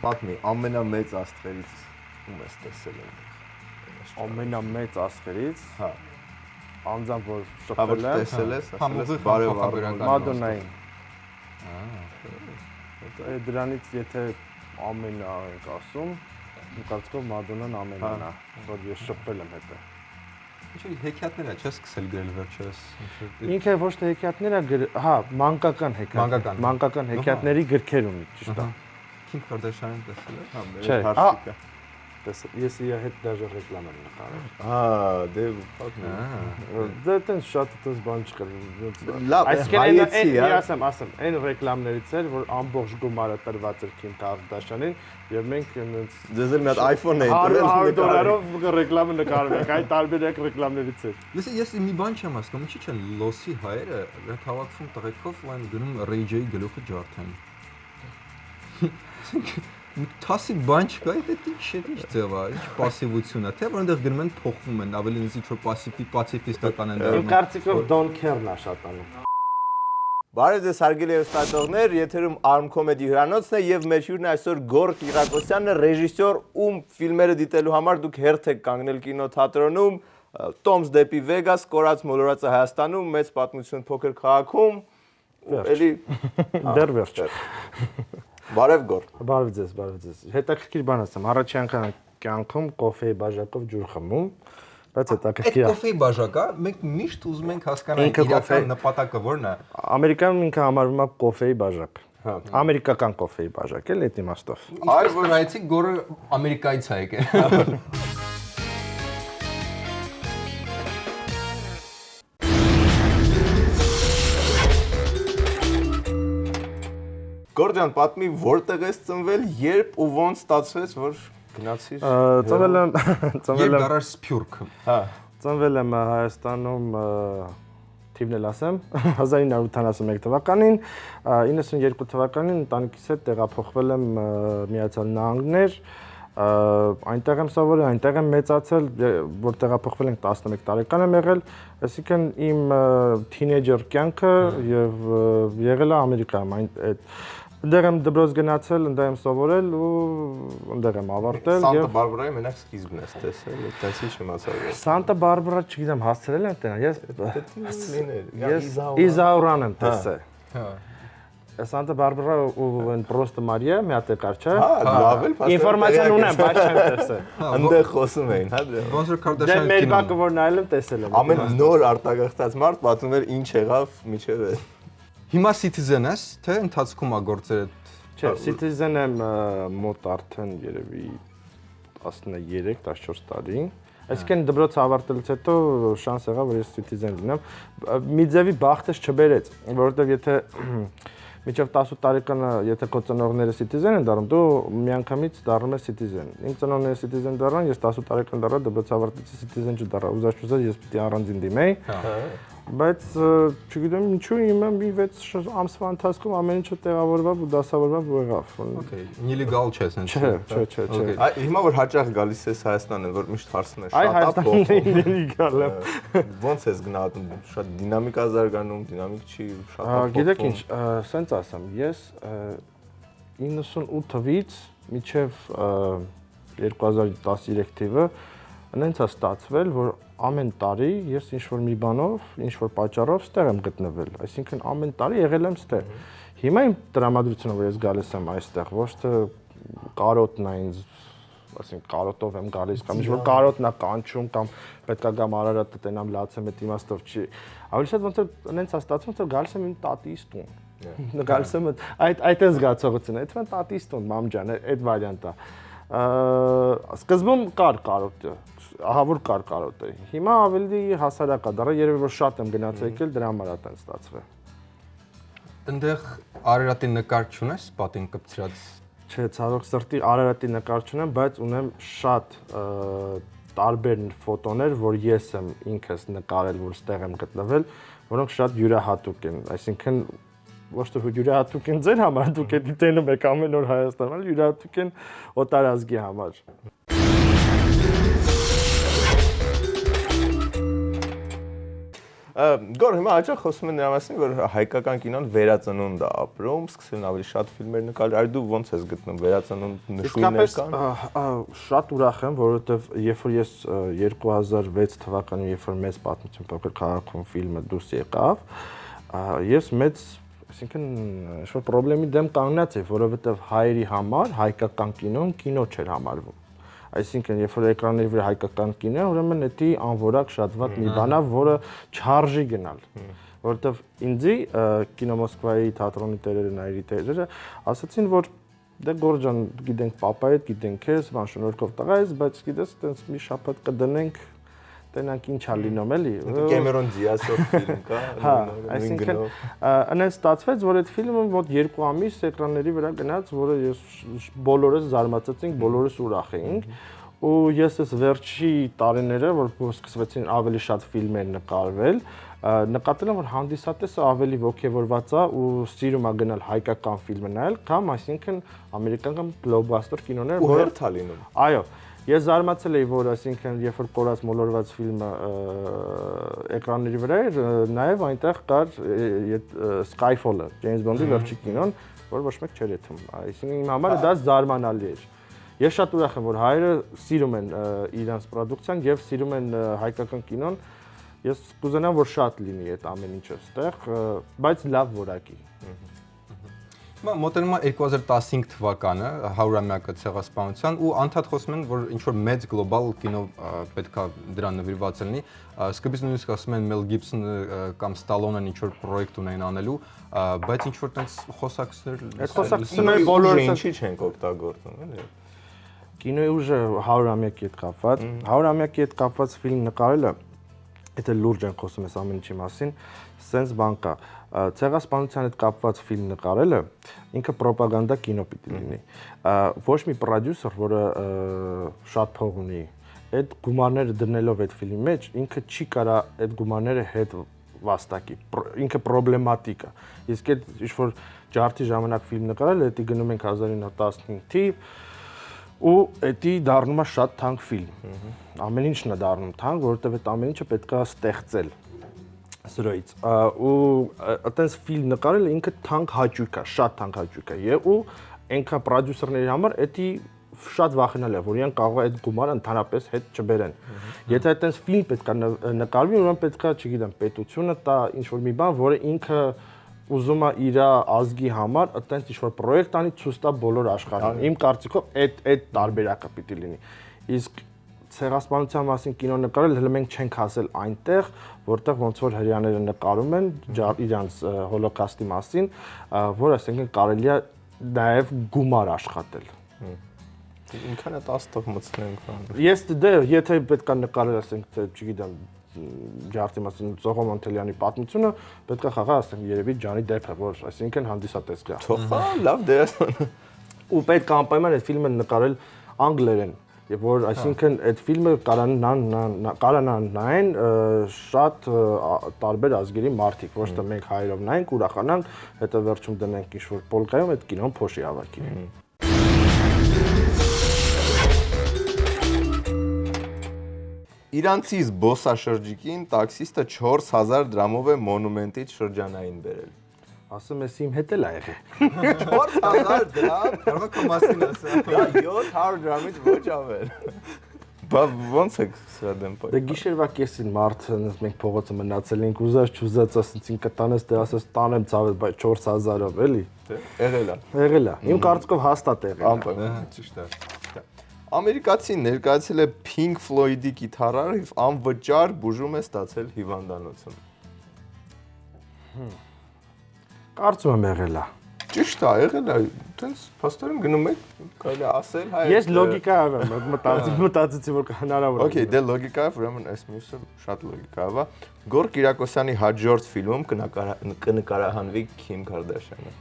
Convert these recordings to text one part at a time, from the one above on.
Պատմի, ամենամեծ աստղերից ում ես տեսել եմ։ Ամենամեծ աստղերից, հա, անձամբ որ շփվել եմ, տեսել ես, բարևառ Մադոննային։ Դրանից եթե ամենը ենք ասում, կարծիքով Մադոննան ամենն է, որ ես շփվել եմ հետը։ Ինչի հեքիաթներ է, չես սկսել գրել վերջերս։ Ինքը ոչ թե հեքիաթներ է, հա, մանկական հեքիաթների գրքեր ունի, ճիշտ է։ Քինգ Քարդաշյանին տեսել եք։ Չէ, հարցիկա։ Ես իր հետ դաժե ռեկլամ եմ նկարել։ Դե պատմի։ Դե տենց շատ տես բան չկա։ Լավ, հայեցի, ասեմ, այն ռեկլամներից էր, որ ամբողջ գումարը տրված էր Քինգ Քարդաշյանին, եւ մենք այնց ձեզ էլ մի հատ iPhone էին տվել $100 ռեկլամը նկարում ենք, այդ տարբերակ ռեկլամներից էր։ Ես մի բան չեմ հասկանում, ինչի՞ չեն լոսի հայերը այդ հավաքվում տղեկով ու այն գնում Ray-J-ի գլուխը ջարդեն։ Թասի բան չկա, դա ինչ ձև է, ինչ պասիվություն է, թե որ այնտեղ գնում են փոխվում են, ավելի ինչ որ պասիֆիստական են դառնում։ Իմ կարծիքով Don Kern-ն է շատանում։ Բարև ձեզ հարգելի հեռուստադիտողներ, եթերում Arm Comedy հյուրանոցն է եւ մեր հյուրն այսօր Գոռ Կիրակոսյանն է, ռեժիսոր, ում ֆիլմերը դիտելու համար դուք հերթ եք կանգնել կինոթատրոնում, Տոմս դեպի Վեգաս, Կորած մոլորածը Հայաստանում, Մեծ պատմություն փոքր քաղաքում, էլի դեռ վերջ։ Բարև Գոռ։ Բարև ձեզ։ Հետաքրքիր բան ասեմ, առաջի անգամ կյանքում կոֆեի բաժակով ջուր խմում, բայց հետաքրքիր է։ Այդ կոֆեի բաժակը մենք միշտ ուզում ենք հասկանալ իրական նպատակը որն է։ Ամերիկանում ինքը համարվում է կոֆեի բաժակ։ Ամերիկական կոֆեի բաժակ էլ այդ իմաստով։ Այո, որ այցի Գոռը Ամերիկայից է եկել։ Գոռ ջան, պատմի որտեղ ես ծնվել, երբ ու ոնց ստացվեց, որ գնացիր։ Ծնվել եմ Երբ դարար Սփյուռք։ Հա, ծնվել եմ Հայաստանում, թիվն էլ ասեմ, 1981 թվականին, 92 թվականին ընտանիքիս հետ տեղափոխվել եմ Միացյալ Նահանգներ, այնտեղ եմ սովորել, այնտեղ եմ մեծացել, որ տեղափոխվել ենք 11 տարեկան եմ եղել, այսինքն իմ թինեյջեր կյանքը եւ եղել է Ամերիկայում, Ընդեղ եմ դպրոց գնացել, ընդեղ եմ սովորել ու ընդեղ եմ ավարտել եւ Սանտա Բարբարայի մենակ սկիզբն ես տեսել, այդտեղի չիմացա։ Սանտա Բարբարա չգիտեմ, հասցրել եմ տենալ, ես Իզաուրան եմ տեսել։ Հա։ Սանտա Բարբարա ու այն Պրոստը Մարիա մի հատ կար չէ։ Հա, լավ էլ, ինֆորմացիան ունեմ, բայց չեմ տեսել։ Այնտեղ խոսում էին, հա դե։ Ոնց որ Քարդաշյանի կինոն։ Դե մեր բակը որ նայել եմ, տեսել եմ։ Ամեն նոր արտագաղթած մարդ պատմում էր ինչ եղավ միջև է։ Հիմա Citizen ես, թե ընթացքում ա գործերը։ Չէ, Citizen եմ մոտ արդեն երևի 13-14 տարի։ Այսինքն դպրոց ավարտելուց հետո շանս եղավ որ ես Citizen լինեմ։ Մի ձևի բախտս չբերեց, որովհետև եթե միջև 18 տարեկանը եթե քո ծնողները Citizen են դառնում, դու միանգամից դառնում ես Citizen։ Իմ ծնողները Citizen դառան, ես 18 տարեկան դառա, դպրոց ավարտեցի Citizen չդառա։ Ուզած ես պիտի առանձին դիմեի։ Բայց չգիտեմ ինչու իմը մի 6 ամսվա ընթացքում ամեն ինչը տեղավորվավ ու դասավորվավ ու եղավ։ Okay, նիլեգալ չէ sense։ Չէ։ Հիմա որ հաճախ գալիս ես Հայաստան, որ միշտ հարցնում ես շատ ապոխում։ Նիլեգալ է։ Ոնց ես գնահատում, շատ դինամիկ է զարգանում, դինամիկ չի, շատ ապոխում։ Գիտեք ինչ, սենց ասեմ, ես 98 թվից մինչև 2013 թիվը այնց է ստացվել, որ ամեն տարի ես ինչ-որ մի բանով, ինչ-որ պատճառով ստեղ եմ գտնվել, այսինքն ամեն տարի եղել եմ ստեղ։ Հիմա իմ տրամադրությունը, որ ես գալիս եմ այստեղ, ոչ թե կարոտն է ինձ, ասենք կարոտով եմ գալիս, կամ ինչ-որ կարոտն է կանչում, կամ պետք է գամ Արարատը տենամ լացեմ, այդ իմաստով չի։ Ավելի շատ ոնց որ այնց է ստացվում, որ գալիս եմ իմ տատիս տուն։ Գալիս եմ այդ է զգացողությունը, այդ մեն տատիս տուն, մամ ջան, այդ վարիանտ է։ Սկզբում կար կարոտը, ահավոր կար կարոտը։ Հիմա ավելի հասարակ է դառա, երևի որ շատ եմ գնացել եկել, դրա համար է տենց ստացվել։ Այնտեղ Արարատի նկար չունես, պատին կպցրած։ Չէ, ցավոք սրտի Արարատի նկար չունեմ, բայց ունեմ շատ տարբեր ֆոտոներ, որ ես եմ ինքս նկարել, որ ստեղ եմ գտնվել, որոնք շատ յուրահատուկ են, այսինքն ոչ թե յուրահատուկ են ձեր համար, դուք էդի տենում եք ամեն օր Հայաստանում, այլ յուրահատուկ են օտարազգի համար։ Գոր հիմա հաճախ խոսում են նրա մասին, որ հայկական կինոն վերածնունդ է ապրում, սկսել ավելի շատ ֆիլմեր նկարել, այլ դու ոնց ես գտնում վերածնունդ նշույլներ կան։ Շատ ուրախ եմ, որովհետև երբ որ ես 2006 թվականին, երբ որ մեծ պատմություն փոքր քաղաքում ֆիլմը դուրս եկավ, ես մեծ, այսինքն ինչ-որ խնդրի դեմ կանգնած էի, որովհետև հայերի համար հայկական կինոն կինո չէր համարվում։ Այսինքն, երբ որ էկրանների վրա հայկական կինո, ուրեմն դա անորակ շատ վատ մի բան է, որը չարժի գնալ։ Որովհետև ինձի կինո Մոսկվայի թատրոնի տերերը, նայերի տերերը ասացին, որ դե Գորջան, գիտենք պապայդ, գիտենք քեզ, բան շնորհքով տղա ես, բայց գիտես, տենց մի շաբաթ կդնենք, տենանք ինչ է լինում էլի։ Կեմերոն Դիասով ֆիլմ կա, այսինքն այնպես ստացվեց, որ այդ ֆիլմը մոտ 2 ամիս էկրանների վրա գնաց, որը ես բոլորս զարմացած ենք, բոլորս ուրախ էինք, ու ես այս վերջի տարիները, որ սկսվեցին ավելի շատ ֆիլմեր նկարվել, նկատել եմ, որ հանդիսատեսը ավելի ոգևորված է ու սիրում է գնալ հայկական ֆիլմը նայել, կամ այսինքն ամերիկական բլոկբասթեր կինոներ, որը հերթ է լինում։ Այո, ես զարմացել էի, որ այսինքն երբ որ կորած մոլորված ֆիլմը էկրանների վրա էր, նաև այնտեղ կար Skyfall-ը, Ջեյմս Բոնդի վերջի կինոն, որ ոչ մեկ չէր եթում։ Այսինքն իմ համար դա զարմանալի էր։ Ես շատ ուրախ եմ, որ հայերը սիրում են իրանց պրոդուկցիան եւ սիրում են հայկական կինոն։ Ես կուզենամ, որ շատ լինի այդ ամեն ինչը այստեղ, բայց լավ որակի։ Մոտենում է 2015 թվականը, 100-ամյակը ցեղասպանության ու անդադ խոսում են, որ ինչ-որ մեծ գլոբալ կինո պետքա դրան նվիրված լինի։ Սկզբից նույնիսկ ասում են Մել Գիբսոնը կամ Ստալոնեն ինչ-որ պրոյեկտ ունեն անելու, բայց ինչ-որ տենց խոսակցներ։ Այդ խոսակցությունները բոլորը ինչի չենք օգտագործում, էլի։ Կինոյի ուժը 100-ամյակի հետ կապված, 100-ամյակի հետ կապված ֆիլմ նկարելը, եթե լուրջ են խոսում ես ամեն ինչի մասին, սենց բան կա։ Ցեղասպանության հետ կապված ֆիլմ նկարելը ինքը ռոպագանդա կինո պիտի լինի։ Ոչ մի պրոդյուսեր, որը շատ փող ունի, այդ գումարները դնելով այդ ֆիլմի մեջ, ինքը չի կարա այդ գումարները հետ վաստակի։ Ինքը պրոբլեմատիկ է։ Իսկ այդ ինչ-որ ջարդի ժամանակ ֆիլմ նկարել, դա գնում ենք 1915 թիվ, ու դա դառնում է շատ թանկ ֆիլմ։ Ամեն ինչն է դառնում թանկ, որովհետև այդ ամեն ինչը պետք է ստեղծել սրոից ու այտենց ֆիլմ նկարելը ինքը թանկ հաճույք է, շատ թանկ հաճույք է եւ ու այնքա պրոդյուսերների համար դա շատ վախենալ է, որ իրեն կարող է այդ գումարը ընդհանրապես հետ չբերեն։ Եթե այտենց ֆիլմ պետք է նկարվի, ուրեմն պետք է, չգիտեմ, պետությունը տա ինչ-որ մի բան, որը ինքը ուզում է իր ազգի համար այտենց ինչ-որ պրոյեկտ անի, ցույց տա բոլոր աշխարհին։ Իմ կարծիքով այդ տարբերակը պիտի լինի։ Իսկ ցեղասպանության մասին կինո նկարել հələ մենք չենք հասել այնտեղ, որտեղ ոնց որ հрьяաները նկարում են իրանց հոլոկոստի մասին, որ այսինքն կարելի է նաև գումար աշխատել։ Ինքան է 10 տող մտցնենք բան։ Ես դե եթե պետքա նկարել, ասենք, չգիտեմ, ջարդի մասին Ծողոմ Անտելյանի պատմությունը, պետքա խաղա, ասենք, երևի Ջանի Դեփը, որ այսինքն հանդիսատես կա։ Թողա, լավ դերասան։ Ու պետք է անպայման այդ ֆիլմը նկարել անգլերեն։ Եվ որ այսինքն այդ ֆիլմը կարանան նայեն շատ տարբեր ազգերի մարդիկ, ոչ թե մենք հայերով նայենք, ուրախանանք, հետո վերջում դնենք ինչ-որ պոլկայում այդ կինոն փոշի հավաքի։ Իրանցի զբոսաշրջիկին տաքսիստը 4000 դրամով է մոնումենտից շրջանային բերել։ Ասում ես իմ հետ էլ ա եղել։ 4000 դրամ, Կարող է մասին ասել։ դա 700 դրամից ոչ ավել։ Բա ոնց է սրա դեմ պայքար։ Դե գիշերվա կեսին մարդը մենք փողոցը մնացել ենք, ուզած չուզած ասեցին կտանես, դե ասես տանեմ ցավը, բայց 4000-ով էլի։ Եղել է։ Եղել է։ Իմ կարծիքով հաստատ եղել է։ Անպայման, ճիշտ է։ Ամերիկացին ներկայացել է Pink Floyd-ի կիթառարը եւ անվճար բուժում է ստացել հիվանդանոցում։ Կարծում եմ եղել է։ Ճիշտ է, եղել է, տենց փաստորեն գնում եք, կարելի է ասել, հայ։ Ես լոգիկա եմ, մտածեցի որ հնարավոր է։ Okay, դե լոգիկա է, ուրեմն այս մյուսը շատ լոգիկա է։ Գոր Կիրակոսյանի հաջորդ ֆիլմում կնկարահանվի Քիմ Քարդաշյանը։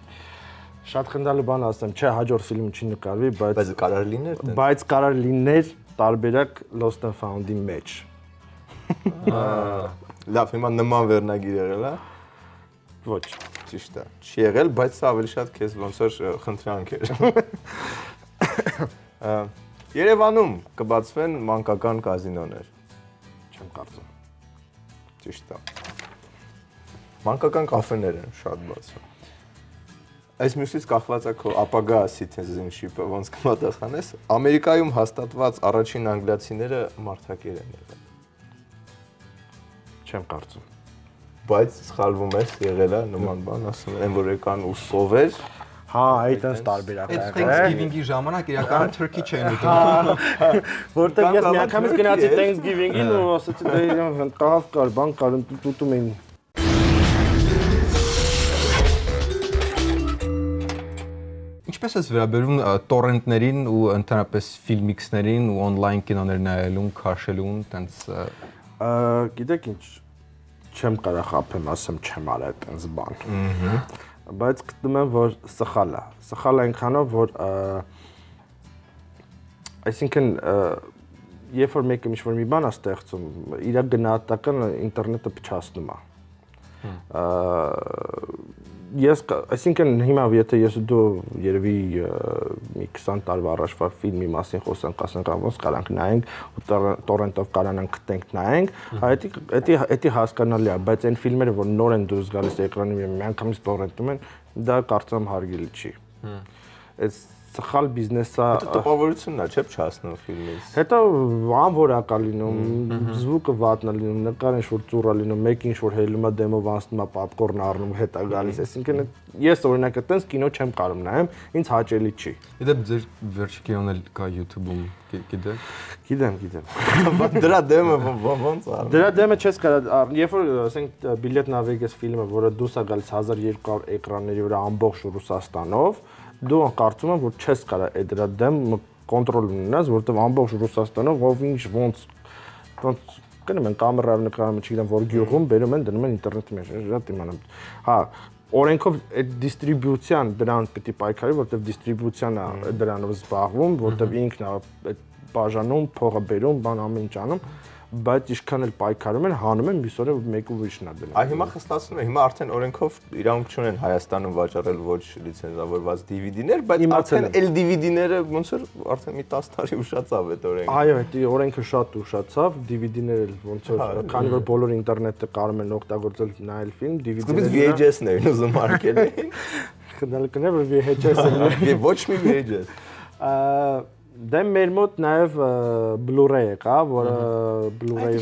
Շատ խնդալու բան ասեմ, չէ, հաջորդ ֆիլմը չի նկարվի, Բայց կարող լիներ տենց։ բայց կարող լիներ տարբերակ Lost and Found-ի մեջ։ Լավ, հիմա նման վերնագիր եղել է։ Ոչ։ Ճիշտ է։ Չի եղել, բայց սա ավելի շատ քեզ ոնց որ խնդրանք էր։ Երևանում կբացվեն մանկական կազինոներ։ Չեմ կարծում։ Ճիշտ է։ Մանկական կաֆեներ են շատ բացվում։ Այս մյուսից կախված է քո ապագա citizenship-ը, ոնց կպատասխանես։ Ամերիկայում հաստատված առաջին անգլիացիները մարդակեր են եղել։ Չեմ կարծում։ Բայց սխալվում ես, եղել է նման բան, ասում են, որ եկան ու սովեր։ Հա, այդտենց տարբերակ է։ Այդ Thanksgiving-ի ժամանակ իրականում turkey չէին ուտում։ Որտեղ ես միանգամից գնացի Thanksgiving-ին ու ասացի դե իրան տաղ կար, բան կար, ուտում էին։ Ինչպես ես վերաբերում տորենտներին ու ընդհանրապես ֆիլմիքսներին ու on-line կինոներ նայելուն, քաշելուն, տենց գիտեք ինչ, չեմ կարող խափեմ, ասեմ չեմ արել տենց բան։ Բայց գտնում եմ, որ սխալ է։ Սխալ է այնքանով, որ այսինքն երբ որ մեկը ինչ-որ մի բան է ստեղծում, իր գնահատականը ինտերնետը փչացնում է։ Այսինքն հիմա եթե ես ու դու երևի մի 20 տարվա առաջվա ֆիլմի մասին խոսանք, ասենք ոնց կարանք նայենք ու տորենտով կարանանք գտենք նայենք, դա հասկանալի է, բայց այն ֆիլմերը, որ նոր են դուրս գալիս էկրանի վրա, միանգամից տորենտում են, դա կարծեմ հարգելի չի։ Այս սխալ բիզնեսը տպավորությունն է, չէ՞ փչացնում ֆիլմից։ Հետո անորակ է լինում, զվուկը վատն է լինում, նկարը ինչ-որ ծուռ է լինում, մեկը ինչ-որ հելում է դեմով անցնում է, պոպկորն առնում, հետ է գալիս, այսինքն ես օրինակ այդպես կինո չեմ կարող նայեմ, ինձ հաճելի չի։ Իդեպ ձեր վերջի կինոն էլ կա YouTube-ում, գիտեք։ Գիտեմ։ Բայց դրա դեմը ոնց է։ Դրա դեմը չես կարող, երբ որ ասենք Bilet na Vegas ֆիլմը, որը դուրս է գալիս 1200 էկրանների վրա ամբողջ Ռուսաստանով, դու կարծում եմ, որ չես կարող այդ դրա դեմ կոնտրոլ ունենաս, որովհետև ամբողջ Ռուսաստանով ով ինչ ոնց գնում են կամերայով նկարում, չգիտեմ որ գյուղում բերում են դնում են ինտերնետի մեջ, շատ իմանամ։ Հա, օրենքով այդ դիստրիբյուցիան դրան պետք է պայքարի, որովհետև դիստրիբյուցիանը դրանով զբաղվում, որովհետև ինքն է այդ բաժանում, փողը բերում, բան ամեն ինչ անում, բայց ինչքան էլ պայքարում են, հանում են մյուս օրը մեկը ուրիշն է դնում։ Այ հիմա խստացնում է, հիմա արդեն օրենքով իրավունք չունեն Հայաստանում վաճառել ոչ լիցենզավորված DVD-ներ, բայց արդեն էլ DVD-ները ոնց որ արդեն մի 10 տարի ուշացավ այդ օրենքը։ Այո, այդ օրենքը շատ ուշացավ, DVD-ները էլ ոնց որ քանի որ բոլոր ինտերնետը կարող են օգտագործել նայել ֆիլմ, DVD-ները VHS-ներ են ուզում արկել։ Խնդալքն է որ VHS-ը ոչ մի VHS։ Դե մեր մոտ նաև Blu-ray կա, որը Blu-ray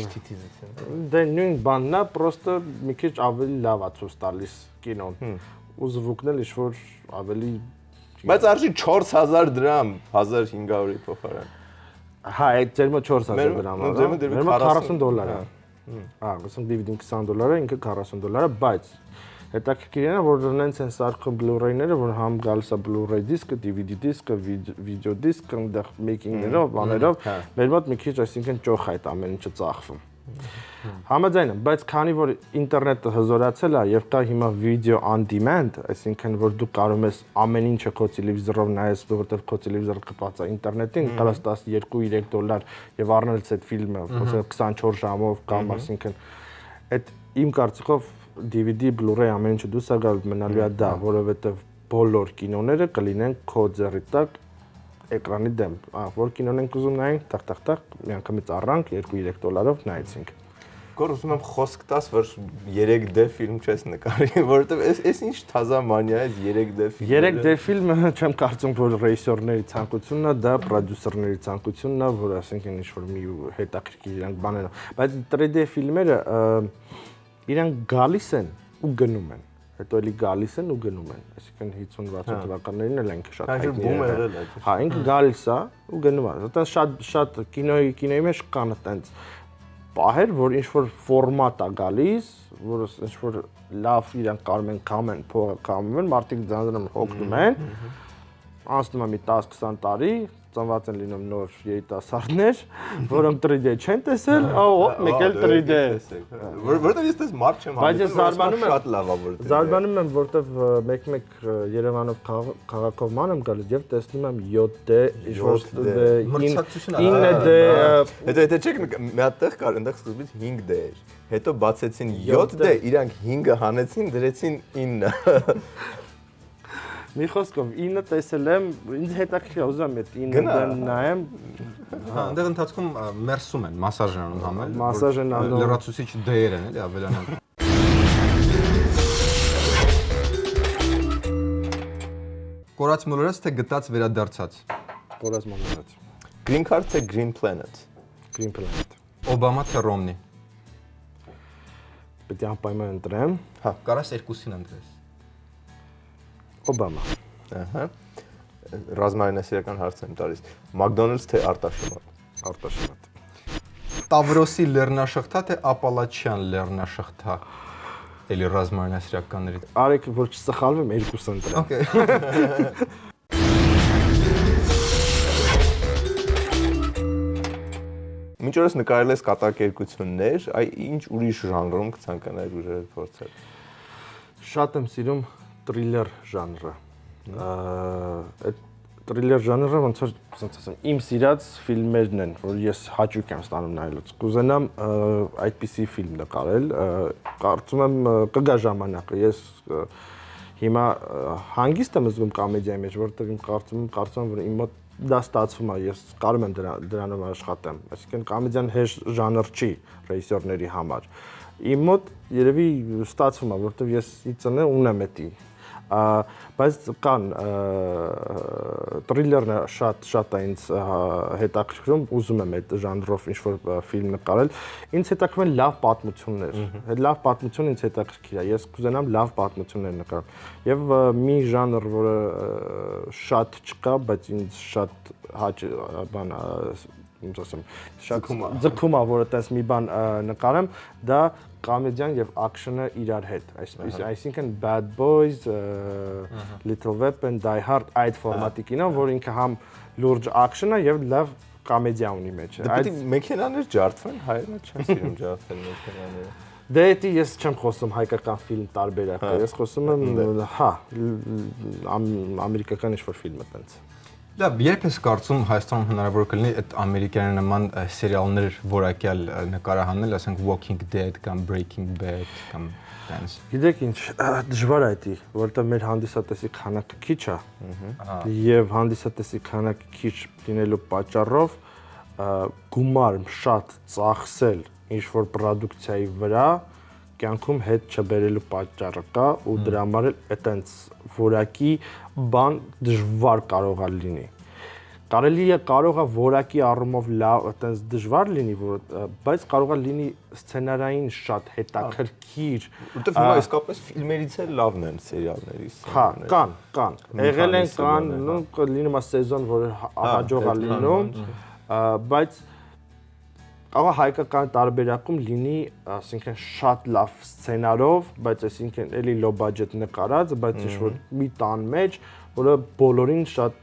դե նույն բանն է, պրոստը մի քիչ ավելի լավ է ցույց տալիս կինոն։ Ու զվուկն էլ ինչ-որ ավելի Բայց արժի 4000 դրամ 1500-ի փոխարեն։ Հա, այդ ձեր մոտ 4000 դրամ է։ Մեր մոտ $40 է։ Հա, ասենք DVD-ն $20 է, ինքը $40, բայց հետաքրքիր է, որ ունեն ցեն սարքում Blu-ray-ները, որ համ գալիս է Blu-ray դիսկը, DVD դիսկը, վիդեո դիսկը, այնտեղ մեյքինգներով, բաներով, մեր մոտ մի քիչ, այսինքն ճոխ է այդ ամեն ինչը ծախվում։ Համաձայն եմ, բայց քանի որ ինտերնետը հզորացել է եւ կա հիմա video on demand, այսինքն որ դու կարող ես ամեն ինչը քո տելևիզորով նայես, որովհետեւ քո տելևիզորը կպած է ինտերնետին, կարաս $12-3 եւ առնել այդ ֆիլմը, ոնց 24 ժամով կամ այսինքն այդ իմ կարծիքով DVD, Blu-ray ամեն ինչը դուրս է գալ մնալու է դա, որովհետև բոլոր կինոները կլինեն քո ձեռի տակ էկրանի դեմ։ Որ կինոն ենք ուզում նայենք, տախ, միանգամից առանք $2-3 նայեցինք։ Գոր ուզում եմ խոսք տաս, որ 3D ֆիլմ չես նկարի, որովհետև այս ինչ թազա մանիա է 3D ֆիլմը։ 3D ֆիլմը չեմ կարծում, որ ռեժիսորների ցանկությունն է, դա պրոդյուսերների ցանկությունն է, որ ասենք ինչ-որ մի հետաքրքիր իրանք բաներ են։ Բայց 3D ֆիլմերը իրանք գալիս են ու գնում են, հետո էլի գալիս են ու գնում են, այսինքն 50-60 թվականներին էլ ենք շատ հայտնի եղել։ Հա, ինքը գալիս է ու գնում է։ Այդտեղ շատ կինոյի մեջ կան այդտենց պահեր, որ ինչ-որ ֆորմատ է գալիս, որ ինչ-որ լավ իրանք կարող են կամեն, փողը կամում են, մարդիկ ձանձրում հոգնում են, անցնում է մի 10-20 տարի, ծնված են լինում նոր երիտասարդներ, որոնք 3D չեն տեսել, մեկ էլ 3D։ Որտեղ ես դες մարդ չեմ հանդիպում, շատ լավ է որտեղ։ Զարմանում եմ, որտեղ մեկ Երևանով քաղաքով ման եմ գալիս եւ տեսնում եմ 7D, ինչ-որ 9D։ Հետո չեք մի հատ տեղ կար, այնտեղ սկզբից 5D էր։ Հետո բացեցին 7D, իրանք 5-ը հանեցին, դրեցին 9-ը։ Մի խոսքով 9 տեսել եմ, ինձ հետաքրքիր է, ուզում եմ այդ 9-ը նայեմ։ Հա, այնտեղ ընթացքում մերսում են, մասաժ են անում համել։ Մասաժ են անում։ Լրացուցիչ դեր են, էլի ավելանան։ Կորած մոլորած թե գտած վերադարձած։ Կորած մոլորած։ Green card թե Green planet։ Green planet։ Օբամա թե Ռոմնի։ Պետք է անպայման ընտրեմ։ Հա, կարաս երկուսին ընտրես։ Օբամա։ Ահա։ Ռազմայնասիրական հարց եմ տալիս։ McDonald's թե Արտաշնորհ։ Արտաշնորհ։ Տավրոսի լեռնաշղթա թե Ապալաչյան լեռնաշղթա։ Էլի ռազմայնասիրականների։ Արեք որ չսխալվեմ երկուս ընտրեմ։ Okay։ Մինչ օրս նկարել ես կատակերգություններ, այ ինչ ուրիշ ժանրում կցանկանայիր ուժերը փորձել։ Շատ եմ սիրում թրիլեր ժանրը։ Այդ թրիլեր ժանրը ոնց որ ասեմ, իմ սիրած ֆիլմերն են, որ ես հաճույք եմ ստանում նայելուց։ Կուզենամ այդպիսի ֆիլմ նկարել, կարծում եմ կգա ժամանակը։ Ես հիմա հանգիստ եմ զգում կոմեդիայի մեջ, որովհետև կարծում եմ որ իմ մոտ դա ստացվում է, ես կարող եմ դրանով աշխատեմ։ Այսինքն կոմեդիան հեշտ ժանր չի ռեժիսորների համար։ Իմ մոտ երևի ստացվում է, որովհետև ես ինձ ունեմ էտի։ Բայց կան թրիլերն շատ է ինձ հետաքրքրում, ուզում եմ այդ ժանրով ինչ-որ ֆիլմ նկարել։ Ինձ հետաքրքրում են լավ պատմություններ։ Այդ լավ պատմությունը ինձ հետաքրքիր է։ Ես կուզենամ լավ պատմություններ նկարել։ Եվ մի ժանր, որը շատ չկա, բայց ինձ շատ բան ինչ ասեմ, շատ ձգում է, որ այդպես մի բան նկարեմ, դա կոմեդիան եւ ակշնը իրար հետ, այսինքն Bad Boys, Little Weapon, Die Hard այդ ֆորմատի կինո, որ ինքը համ լուրջ ակշն է եւ լավ կոմեդիա ունի մեջ։ Այդ մեքենաներ ջարդվեն, հայերն չեն սիրում ջարդել մեքենաները։ Դե էտի ես չեմ խոսում հայկական ֆիլմ տարբերակը, ես խոսում եմ, հա, ամերիկական ինչ-որ ֆիլմ է տենց։ Լավ, երբ ես կարծում Հայաստանում հնարավոր կլինի այդ ամերիկյան նման սերիալներ որակյալ նկարահանել, ասենք Walking Dead կամ Breaking Bad կամ տենց։ Գիտեք ինչ, դժվար է դա, որովհետև մեր հանդիսատեսի քանակը քիչ է։ Եվ հանդիսատեսի քանակը քիչ լինելու պատճառով գումար շատ ծախսել ինչ-որ պրոդուկցիայի վրա կյանքում հետ չբերելու պատճառը կա ու դրա համար էլ այտենց որակի բան դժվար կարող է լինի։ Կարելի է կարող է որակի առումով լավ այտենց դժվար լինի, բայց կարող է լինի սցենարային շատ հետաքրքիր, որտեղ հիմա իսկապես ֆիլմերից էլ լավն են սերիալներից։ Հա, կան։ Եղել են կան, լինում է սեզոն, որ հաջող է լինում, բայց Աղա հայկական տարբերակում լինի, ասինքն շատ լավ սցենարով, բայց այսինքն էլի low budget նկարած, բայց ինչ-որ մի տան մեջ, որը բոլորին շատ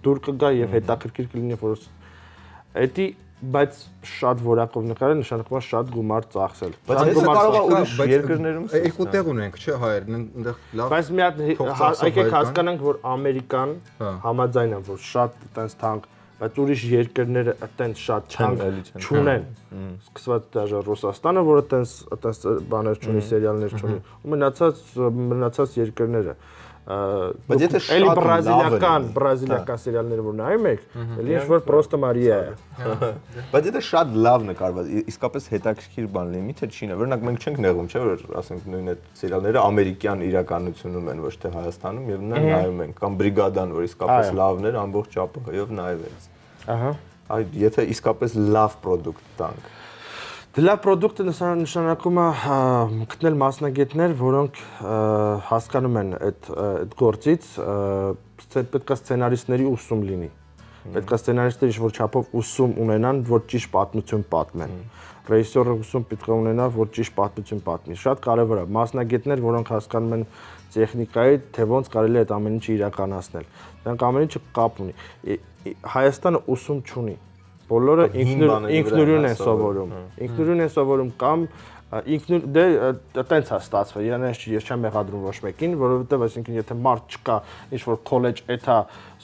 դուր կգա եւ հետաքրքիր կլինի, որ էդի, բայց շատ որակով նկարել նշանակում է շատ գումար ծախսել։ Բայց հեսա կարող է ուրիշ երկրներում երկու տեղ ունենք, չէ, հայերն այնտեղ լավ։ Բայց մի հատ եկեք հասկանանք, որ Ամերիկան համաձայն է, որ շատ այտենց թանկ բայց ուրիշ երկրները այտենց շատ չունեն։ Սկսված դաժե Ռուսաստանը, որը այտենց բաներ չունի, սերիալներ չունի, ու մնացած երկրները։ Բայց եթե շատ բրազիլիական սերիալները որ նայում եք, էլի ինչ-որ պրոստը մարիա է։ Բայց եթե շատ լավ նկարված, իսկապես հետաքրքիր բան լինի, թե չի նայ, օրինակ մենք չենք նեղում, չէ՞ որ ասենք նույն այդ սերիալները ամերիկյան իրականությունում են, ոչ թե Հայաստանում եւ նա նայում են, կամ Բրիգադան, որ իսկապես լավն էր, ամբողջ ԱՊՀ-ով նայվեց։ Ահա։ Այդ եթե իսկապես լավ պրոդուկտ տանք։ Դե լավ պրոդուկտը նշանակում է գտնել մասնագետներ, որոնք հասկանում են այդ գործից, պետք է սցենարիստների ուսում լինի։ Պետք է սցենարիստները ինչ-որ չափով ուսում ունենան, որ ճիշտ պատմություն պատմեն։ Ռեժիսորը ուսում պետք է ունենա, որ ճիշտ պատմություն պատմի։ Շատ կարևոր է մասնագետներ, որոնք հասկանում են տեխնիկայի, թե ոնց կարելի է այդ ամեն ինչը իրականացնել։ Դրանք ամեն ինչը կապ ունի։ Հայաստանը ուսում չունի։ Բոլորը ինքնուրույն են սովորում։ Ինքնուրույն են սովորում կամ դե այտենց է ստացվել։ Ես չեմ մեղադրում ոչ մեկին, որովհետև այսինքն եթե մարդ չկա, ինչ որ քոլեջ էթա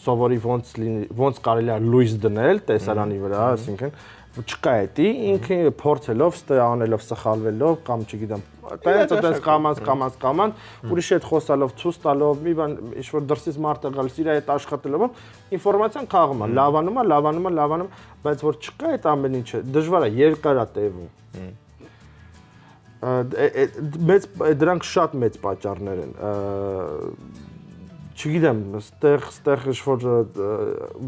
սովորի ոնց կարելի է լույս դնել տեսարանի վրա, այսինքն չկա էդի, ինքը փորձելով, անելով, սխալվելով կամ չգիտեմ, այտենց կամած, ուրիշ հետ խոսալով, ցույց տալով, մի բան ինչ որ դրսից մարդ է գալիս, իր հետ աշխատելով, ինֆորմացիան քաղում է, լավանում, բայց որ չկա այդ ամեն ինչը, դժվար է, երկար է տևում։ Դրանք շատ մեծ պատճառներ են։ Չգիտեմ, ստեղ ինչ-որ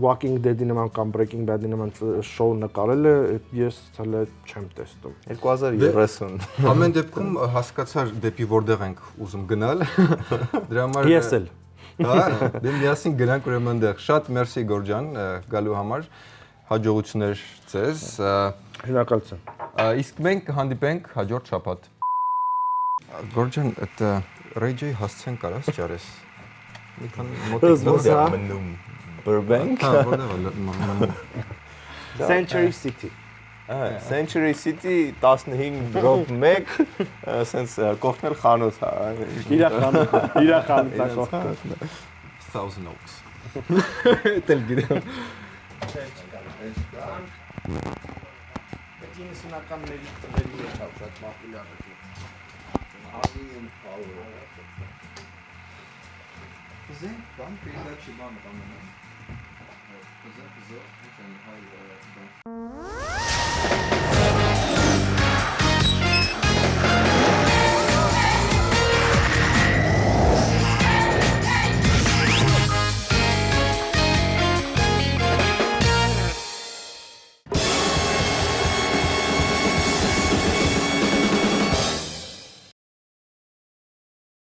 Walking Dead-ի նման կամ Breaking Bad-ի նման շոու նկարել է, ես հələ չեմ տեսնում։ 2030։ Ամեն դեպքում հասկացար դեպի որտեղ ենք ուզում գնալ։ Դրա համար Ես էլ։ Հա, դե միասին գնանք ուրեմն այնտեղ։ Շատ մերսի Գորջան գալու համար։ Հաջողություններ ձեզ։ Շնորհակալություն։ Իսկ մենք հանդիպենք հաջորդ շաբաթ։ Գորջան, это Ray-J հասցեն կարաս ճարես։ Մի քանի մոտիկ մնում Burbank։ Հա, որտեղ է։ Century City։ Century City 15.1 սենց կողքնել խանութ հա։ Իրա խանութա կողքը։ Thousand Oaks։ Դել գիտեմ։ Բայց 90-ականների տվերի մեջ շատ պոպուլյար է։ Զեն բան передачи բան բան։ Զեն զո, ինչ են հայ